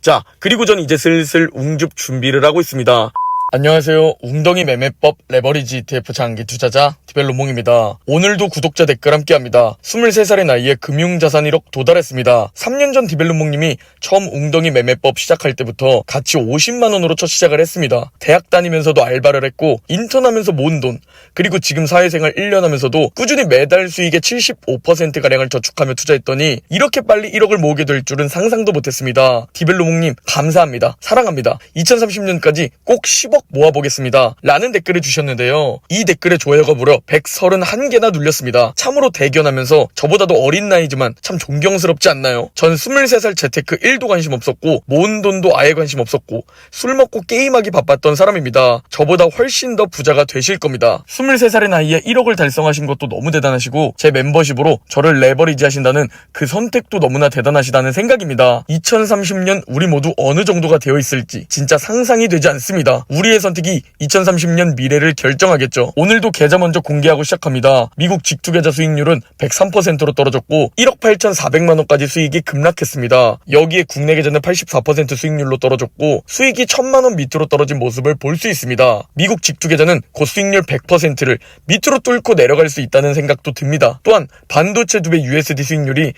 자, 그리고 전 이제 슬슬 웅줍 준비를 하고 있습니다. 안녕하세요. 웅덩이 매매법 레버리지 ETF 장기 투자자 디벨로몽입니다. 오늘도 구독자 댓글 함께합니다. 23살의 나이에 금융자산 1억 도달했습니다. 3년 전 디벨로몽님이 처음 웅덩이 매매법 시작할 때부터 같이 50만원으로 첫 시작을 했습니다. 대학 다니면서도 알바를 했고 인턴하면서 모은 돈, 그리고 지금 사회생활 1년 하면서도 꾸준히 매달 수익의 75%가량을 저축하며 투자했더니 이렇게 빨리 1억을 모으게 될 줄은 상상도 못했습니다. 디벨로몽님 감사합니다. 사랑합니다. 2030년까지 꼭 10억 모아보겠습니다. 라는 댓글을 주셨는데요. 이 댓글에 좋아요가 무려 131개나 눌렸습니다. 참으로 대견하면서 저보다도 어린 나이지만 참 존경스럽지 않나요? 전 23살 재테크 1도 관심 없었고 모은 돈도 아예 관심 없었고 술 먹고 게임하기 바빴던 사람입니다. 저보다 훨씬 더 부자가 되실 겁니다. 23살의 나이에 1억을 달성하신 것도 너무 대단하시고 제 멤버십으로 저를 레버리지 하신다는 그 선택도 너무나 대단하시다는 생각입니다. 2030년 우리 모두 어느 정도가 되어 있을지 진짜 상상이 되지 않습니다. 우리의 선택이 2030년 미래를 결정하겠죠. 오늘도 계좌 먼저 공개하고 시작합니다. 미국 직투계좌 수익률은 103%로 떨어졌고 1억 8,400만원까지 수익이 급락했습니다. 여기에 국내 계좌는 84% 수익률로 떨어졌고 수익이 1,000만원 밑으로 떨어진 모습을 볼 수 있습니다. 미국 직투계좌는 곧 수익률 100%를 밑으로 뚫고 내려갈 수 있다는 생각도 듭니다. 또한 반도체 두배 USD 수익률이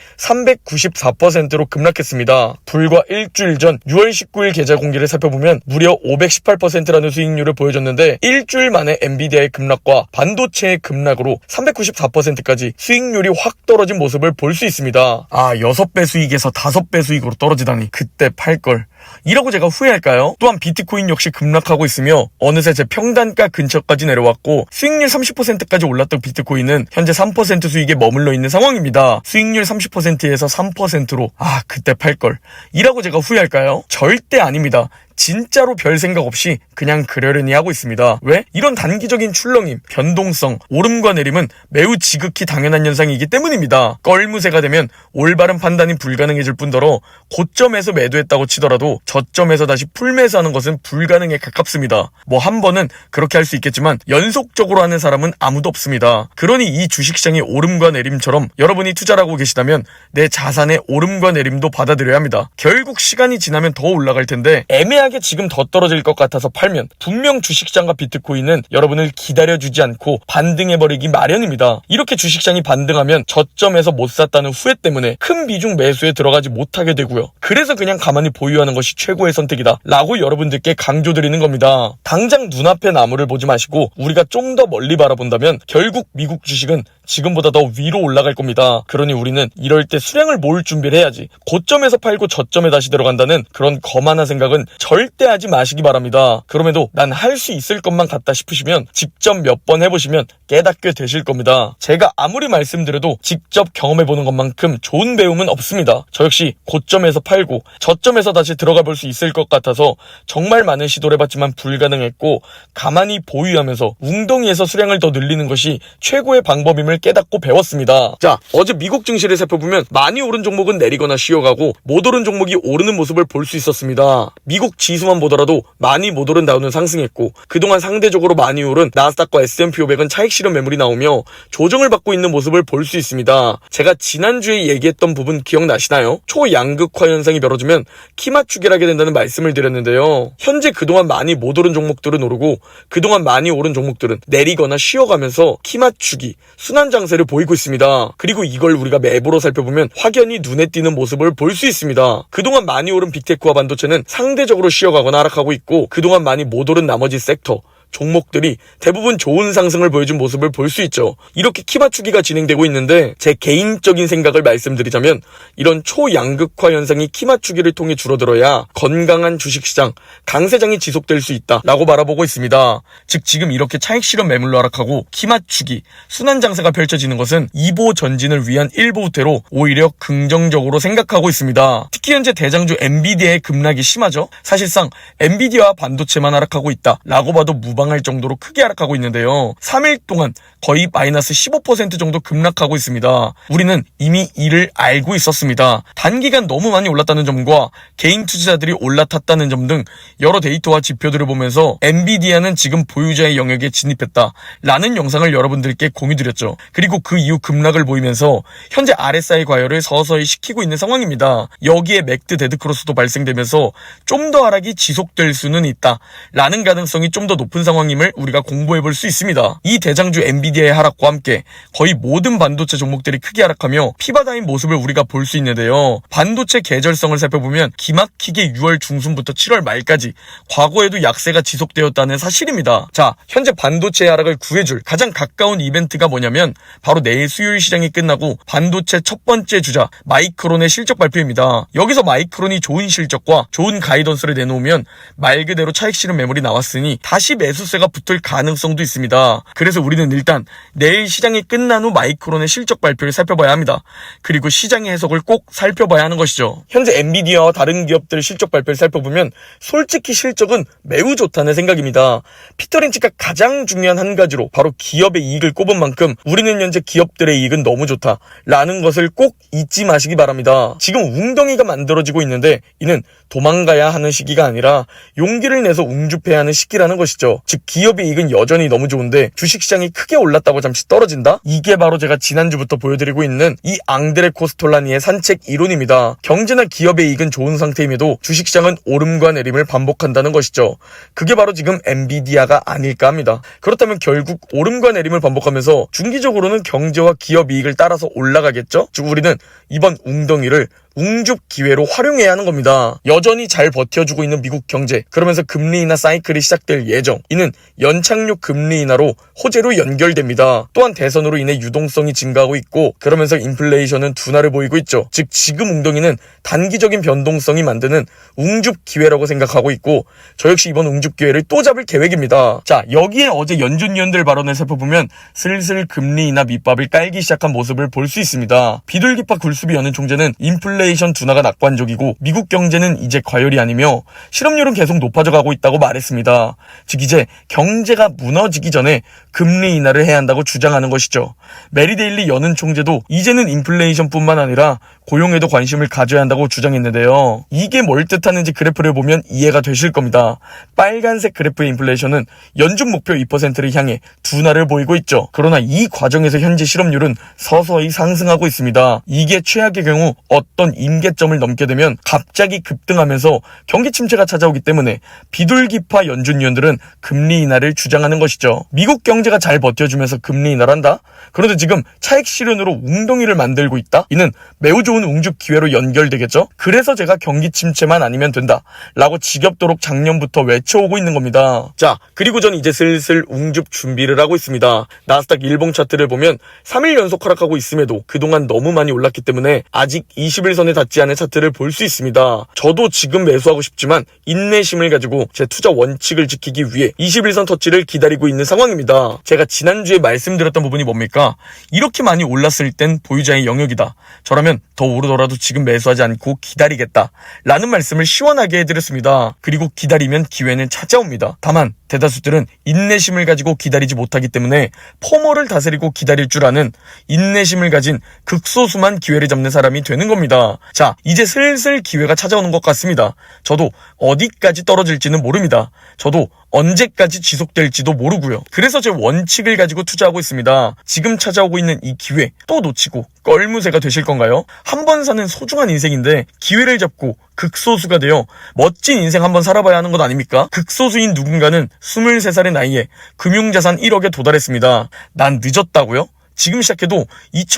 394%로 급락했습니다. 불과 일주일 전 6월 19일 계좌 공개를 살펴보면 무려 518%라는 수익률을 보여줬는데 일주일 만에 엔비디아의 급락과 반도체의 급락으로 394%까지 수익률이 확 떨어진 모습을 볼 수 있습니다. 6배 수익에서 5배 수익으로 떨어지다니 그때 팔걸. 이라고 제가 후회할까요? 또한 비트코인 역시 급락하고 있으며 어느새 제 평단가 근처까지 내려왔고 수익률 30%까지 올랐던 비트코인은 현재 3% 수익에 머물러 있는 상황입니다. 수익률 30%에서 3%로 그때 팔걸. 이라고 제가 후회할까요? 절대 아닙니다. 진짜로 별 생각 없이 그냥 그러려니 하고 있습니다. 왜? 이런 단기적인 출렁임, 변동성, 오름과 내림은 매우 지극히 당연한 현상이기 때문입니다. 껄무새가 되면 올바른 판단이 불가능해질 뿐더러 고점에서 매도했다고 치더라도 저점에서 다시 풀매수하는 것은 불가능에 가깝습니다. 한 번은 그렇게 할 수 있겠지만 연속적으로 하는 사람은 아무도 없습니다. 그러니 이 주식시장의 오름과 내림처럼 여러분이 투자를 하고 계시다면 내 자산의 오름과 내림도 받아들여야 합니다. 결국 시간이 지나면 더 올라갈 텐데 애매하게 지금 더 떨어질 것 같아서 팔면 분명 주식시장과 비트코인은 여러분을 기다려주지 않고 반등해버리기 마련입니다. 이렇게 주식시장이 반등하면 저점에서 못 샀다는 후회 때문에 큰 비중 매수에 들어가지 못하게 되고요. 그래서 그냥 가만히 보유하는 것이 최고의 선택이다 라고 여러분들께 강조드리는 겁니다. 당장 눈앞의 나무를 보지 마시고 우리가 좀 더 멀리 바라본다면 결국 미국 주식은 지금보다 더 위로 올라갈 겁니다. 그러니 우리는 이럴 때 수량을 모을 준비를 해야지 고점에서 팔고 저점에 다시 들어간다는 그런 거만한 생각은 절대 하지 마시기 바랍니다. 그럼에도 난 할 수 있을 것만 같다 싶으시면 직접 몇 번 해보시면 깨닫게 되실 겁니다. 제가 아무리 말씀드려도 직접 경험해보는 것만큼 좋은 배움은 없습니다. 저 역시 고점에서 팔고 저점에서 다시 들어가 볼 수 있을 것 같아서 정말 많은 시도를 해봤지만 불가능했고 가만히 보유하면서 웅덩이에서 수량을 더 늘리는 것이 최고의 방법임을 깨닫고 배웠습니다. 자, 어제 미국 증시를 살펴보면 많이 오른 종목은 내리거나 쉬어가고 못 오른 종목이 오르는 모습을 볼 수 있었습니다. 미국 지수만 보더라도 많이 못 오른 다우는 상승했고 그동안 상대적으로 많이 오른 나스닥과 S&P 500은 차익 실현 매물이 나오며 조정을 받고 있는 모습을 볼 수 있습니다. 제가 지난주에 얘기했던 부분 기억나시나요? 초양극화 현상이 벌어지면 키 맞추기를 하게 된다는 말씀을 드렸는데요. 현재 그동안 많이 못 오른 종목들은 오르고 그동안 많이 오른 종목들은 내리거나 쉬어가면서 키 맞추기, 순환 장세를 보이고 있습니다. 그리고 이걸 우리가 맵으로 살펴보면 확연히 눈에 띄는 모습을 볼 수 있습니다. 그동안 많이 오른 빅테크와 반도체는 상대적으로 쉬어가거나 하락하고 있고 그동안 많이 못 오른 나머지 섹터, 종목들이 대부분 좋은 상승을 보여준 모습을 볼 수 있죠. 이렇게 키 맞추기가 진행되고 있는데 제 개인적인 생각을 말씀드리자면 이런 초양극화 현상이 키 맞추기를 통해 줄어들어야 건강한 주식시장, 강세장이 지속될 수 있다라고 바라보고 있습니다. 즉 지금 이렇게 차익 실현 매물로 하락하고 키 맞추기, 순환 장세가 펼쳐지는 것은 2보 전진을 위한 1보 후퇴로 오히려 긍정적으로 생각하고 있습니다. 특히 현재 대장주 엔비디아의 급락이 심하죠. 사실상 엔비디아와 반도체만 하락하고 있다라고 봐도 무방 도망할 정도로 크게 하락하고 있는데요. 3일 동안 거의 마이너스 15% 정도 급락하고 있습니다. 우리는 이미 이를 알고 있었습니다. 단기간 너무 많이 올랐다는 점과 개인 투자자들이 올라탔다는 점 등 여러 데이터와 지표들을 보면서 엔비디아는 지금 보유자의 영역에 진입했다 라는 영상을 여러분들께 공유드렸죠. 그리고 그 이후 급락을 보이면서 현재 RSI 과열을 서서히 시키고 있는 상황입니다. 여기에 맥드 데드크로스도 발생되면서 좀 더 하락이 지속될 수는 있다 라는 가능성이 좀 더 높은 상황임을 우리가 공부해 볼 수 있습니다. 이 대장주 엔비디아의 하락과 함께 거의 모든 반도체 종목들이 크게 하락하며 피바다인 모습을 우리가 볼 수 있는데요. 반도체 계절성을 살펴보면 기막히게 6월 중순부터 7월 말까지 과거에도 약세가 지속되었다는 사실입니다. 자, 현재 반도체 하락을 구해줄 가장 가까운 이벤트가 뭐냐면 바로 내일 수요일 시장이 끝나고 반도체 첫 번째 주자 마이크론의 실적 발표입니다. 여기서 마이크론이 좋은 실적과 좋은 가이던스를 내놓으면 말 그대로 차익 실현 매물이 나왔으니 다시 매수세가 붙을 가능성도 있습니다. 그래서 우리는 일단 내일 시장이 끝난 후 마이크론의 실적 발표를 살펴봐야 합니다. 그리고 시장의 해석을 꼭 살펴봐야 하는 것이죠. 현재 엔비디아와 다른 기업들의 실적 발표를 살펴보면 솔직히 실적은 매우 좋다는 생각입니다. 피터 린치가 가장 중요한 한 가지로 바로 기업의 이익을 꼽은 만큼 우리는 현재 기업들의 이익은 너무 좋다라는 것을 꼭 잊지 마시기 바랍니다. 지금 웅덩이가 만들어지고 있는데 이는 도망가야 하는 시기가 아니라 용기를 내서 웅줍해야 하는 시기라는 것이죠. 즉 기업의 이익은 여전히 너무 좋은데 주식시장이 크게 올랐다고 잠시 떨어진다? 이게 바로 제가 지난주부터 보여드리고 있는 이 앙드레 코스톨라니의 산책 이론입니다. 경제나 기업의 이익은 좋은 상태임에도 주식시장은 오름과 내림을 반복한다는 것이죠. 그게 바로 지금 엔비디아가 아닐까 합니다. 그렇다면 결국 오름과 내림을 반복하면서 중기적으로는 경제와 기업 이익을 따라서 올라가겠죠? 즉 우리는 이번 웅덩이를 웅줍 기회로 활용해야 하는 겁니다. 여전히 잘 버텨주고 있는 미국 경제, 그러면서 금리 인하 사이클이 시작될 예정. 이는 연착륙 금리 인하로 호재로 연결됩니다. 또한 대선으로 인해 유동성이 증가하고 있고 그러면서 인플레이션은 둔화를 보이고 있죠. 즉 지금 웅덩이는 단기적인 변동성이 만드는 웅줍 기회라고 생각하고 있고 저 역시 이번 웅줍 기회를 또 잡을 계획입니다. 자, 여기에 어제 연준위원들 발언을 살펴보면 슬슬 금리 인하 밑밥을 깔기 시작한 모습을 볼 수 있습니다. 비둘기파 굴수비 연은 총재는 인플레이션 둔화가 낙관적이고 미국 경제는 이제 과열이 아니며 실업률은 계속 높아져 가고 있다고 말했습니다. 즉 이제 경제가 무너지기 전에 금리 인하를 해야 한다고 주장하는 것이죠. 메리 데일리 연은 총재도 이제는 인플레이션뿐만 아니라 고용에도 관심을 가져야 한다고 주장했는데요. 이게 뭘 뜻하는지 그래프를 보면 이해가 되실 겁니다. 빨간색 그래프의 인플레이션은 연준 목표 2%를 향해 둔화를 보이고 있죠. 그러나 이 과정에서 현재 실업률은 서서히 상승하고 있습니다. 이게 최악의 경우 어떤 임계점을 넘게 되면 갑자기 급등하면서 경기 침체가 찾아오기 때문에 비둘기파 연준위원들은 금리 인하를 주장하는 것이죠. 미국 경제가 잘 버텨주면서 금리 인하를 한다? 그런데 지금 차익 실현으로 웅덩이를 만들고 있다? 이는 매우 좋은 웅줍 기회로 연결되겠죠? 그래서 제가 경기 침체만 아니면 된다 라고 지겹도록 작년부터 외쳐오고 있는 겁니다. 자, 그리고 전 이제 슬슬 웅줍 준비를 하고 있습니다. 나스닥 일봉 차트를 보면 3일 연속 하락하고 있음에도 그동안 너무 많이 올랐기 때문에 아직 21선에 닿지 않은 차트를 볼 수 있습니다. 저도 지금 매수하고 싶지만 인내심을 가지고 제 투자 원칙을 지키기 위해 21선 터치를 기다리고 있는 상황입니다. 제가 지난주에 말씀드렸던 부분이 뭡니까? 이렇게 많이 올랐을 땐 보유자의 영역이다. 저라면 더 오르더라도 지금 매수하지 않고 기다리겠다 라는 말씀을 시원하게 해드렸습니다. 그리고 기다리면 기회는 찾아옵니다. 다만 대다수들은 인내심을 가지고 기다리지 못하기 때문에 포모를 다스리고 기다릴 줄 아는 인내심을 가진 극소수만 기회를 잡는 사람이 되는 겁니다. 자, 이제 슬슬 기회가 찾아오는 것 같습니다. 저도 어디까지 떨어질지는 모릅니다. 저도 언제까지 지속될지도 모르고요. 그래서 제 원칙을 가지고 투자하고 있습니다. 지금 찾아오고 있는 이 기회 또 놓치고 껄무새가 되실 건가요? 한 번 사는 소중한 인생인데 기회를 잡고 극소수가 되어 멋진 인생 한번 살아봐야 하는 것 아닙니까? 극소수인 누군가는 23살의 나이에 금융자산 1억에 도달했습니다. 난 늦었다고요? 지금 시작해도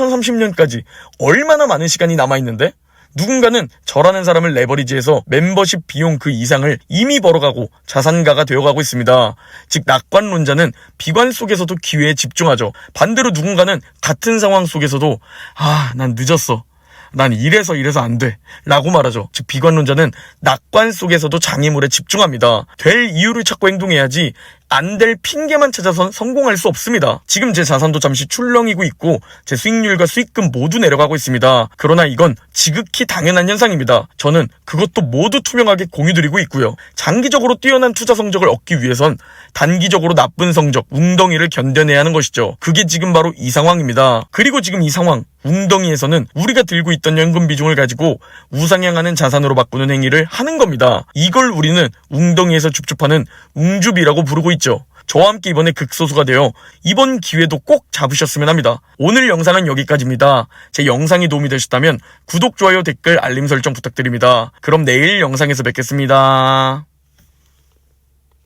2030년까지 얼마나 많은 시간이 남아있는데? 누군가는 저라는 사람을 레버리지해서 멤버십 비용 그 이상을 이미 벌어가고 자산가가 되어가고 있습니다. 즉 낙관론자는 비관 속에서도 기회에 집중하죠. 반대로 누군가는 같은 상황 속에서도 난 늦었어. 난 이래서 안 돼 라고 말하죠. 즉 비관론자는 낙관 속에서도 장애물에 집중합니다. 될 이유를 찾고 행동해야지 안 될 핑계만 찾아선 성공할 수 없습니다. 지금 제 자산도 잠시 출렁이고 있고 제 수익률과 수익금 모두 내려가고 있습니다. 그러나 이건 지극히 당연한 현상입니다. 저는 그것도 모두 투명하게 공유드리고 있고요. 장기적으로 뛰어난 투자 성적을 얻기 위해선 단기적으로 나쁜 성적, 웅덩이를 견뎌내야 하는 것이죠. 그게 지금 바로 이 상황입니다. 그리고 지금 이 상황, 웅덩이에서는 우리가 들고 있던 연금 비중을 가지고 우상향하는 자산으로 바꾸는 행위를 하는 겁니다. 이걸 우리는 웅덩이에서 줍줍하는 웅줍이라고 부르고 있죠. 저와 함께 이번에 극소수가 되어 이번 기회도 꼭 잡으셨으면 합니다. 오늘 영상은 여기까지입니다. 제 영상이 도움이 되셨다면 구독, 좋아요, 댓글, 알림 설정 부탁드립니다. 그럼 내일 영상에서 뵙겠습니다.